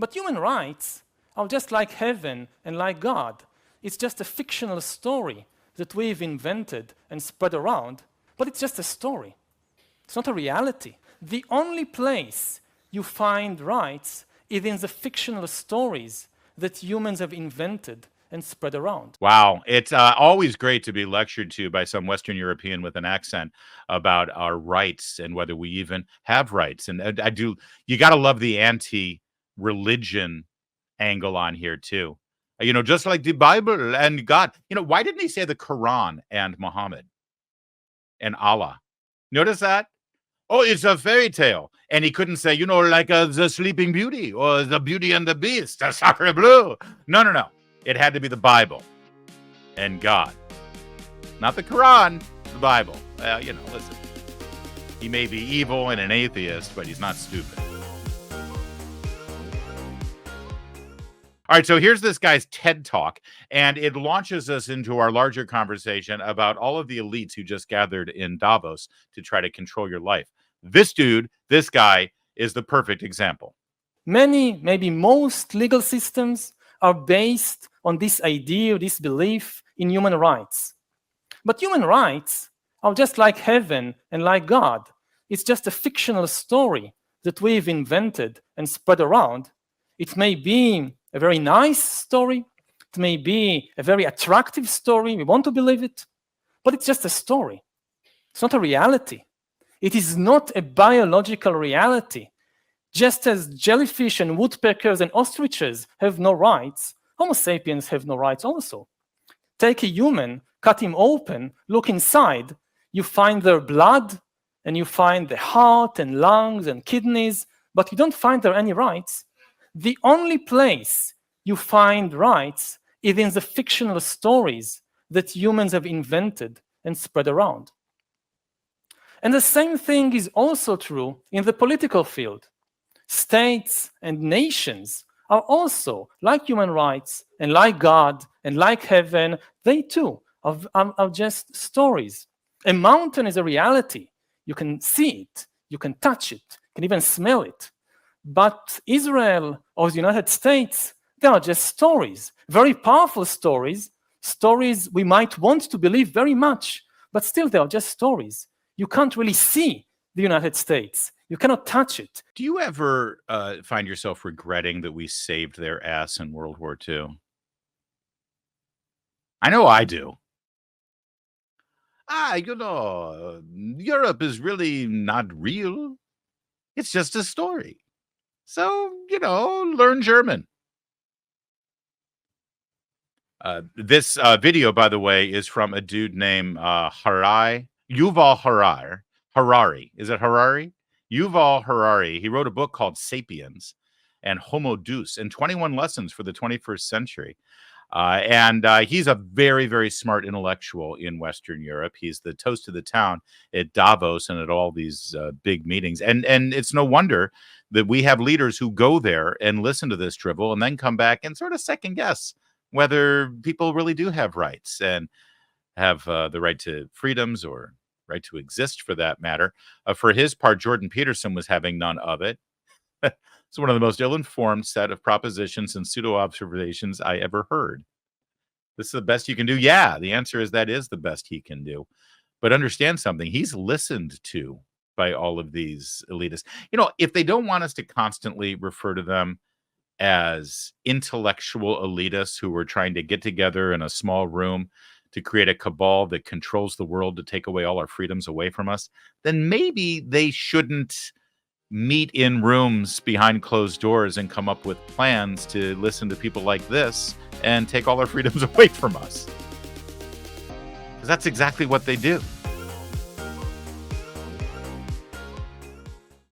But human rights are just like heaven and like God. It's just a fictional story that we've invented and spread around, but it's just a story. It's not a reality. The only place you find rights is in the fictional stories that humans have invented and spread around. Wow. It's always great to be lectured to by some Western European with an accent about our rights and whether we even have rights. And I do, you got to love the anti-religion angle on here too. Just like the Bible and God. Why didn't he say the Quran and Muhammad and Allah? Notice that? Oh, it's a fairy tale. And he couldn't say, like the Sleeping Beauty or the Beauty and the Beast, the Sacre Bleu. No. It had to be the Bible and God. Not the Quran, the Bible. Listen. He may be evil and an atheist, but he's not stupid. All right, so here's this guy's TED Talk, and it launches us into our larger conversation about all of the elites who just gathered in Davos to try to control your life. This guy, is the perfect example. Many, maybe most legal systems are based on this idea, this belief in human rights. But human rights are just like heaven and like God. It's just a fictional story that we've invented and spread around. It may be a very nice story. It may be a very attractive story. We want to believe it. But it's just a story. It's not a reality. It is not a biological reality. Just as jellyfish and woodpeckers and ostriches have no rights, Homo sapiens have no rights also. Take a human, cut him open, look inside, you find their blood, and you find the heart and lungs and kidneys, but you don't find there any rights. The only place you find rights is in the fictional stories that humans have invented and spread around. And the same thing is also true in the political field. States and nations are also, like human rights and like God and like heaven, they too are just stories. A mountain is a reality. You can see it, you can touch it, you can even smell it. But Israel or the United States, they are just stories, very powerful stories, stories we might want to believe very much, but still they are just stories. You can't really see the United States. You cannot touch it. Do you ever find yourself regretting that we saved their ass in World War II? I know I do. Europe is really not real. It's just a story. So, learn German. This video, by the way, is from a dude named Yuval Harari. Is it Harari? Yuval Harari. He wrote a book called Sapiens and Homo Deus and 21 Lessons for the 21st Century. And he's a very, very smart intellectual in Western Europe. He's the toast of the town at Davos and at all these big meetings. And it's no wonder that we have leaders who go there and listen to this drivel and then come back and sort of second guess whether people really do have rights and have the right to freedoms or right to exist for that matter. For his part, Jordan Peterson was having none of it. It's one of the most ill-informed set of propositions and pseudo-observations I ever heard. This is the best you can do? Yeah, the answer is that is the best he can do. But understand something. He's listened to by all of these elitists. If they don't want us to constantly refer to them as intellectual elitists who are trying to get together in a small room to create a cabal that controls the world to take away all our freedoms away from us, then maybe they shouldn't meet in rooms behind closed doors and come up with plans to listen to people like this and take all our freedoms away from us. Because that's exactly what they do.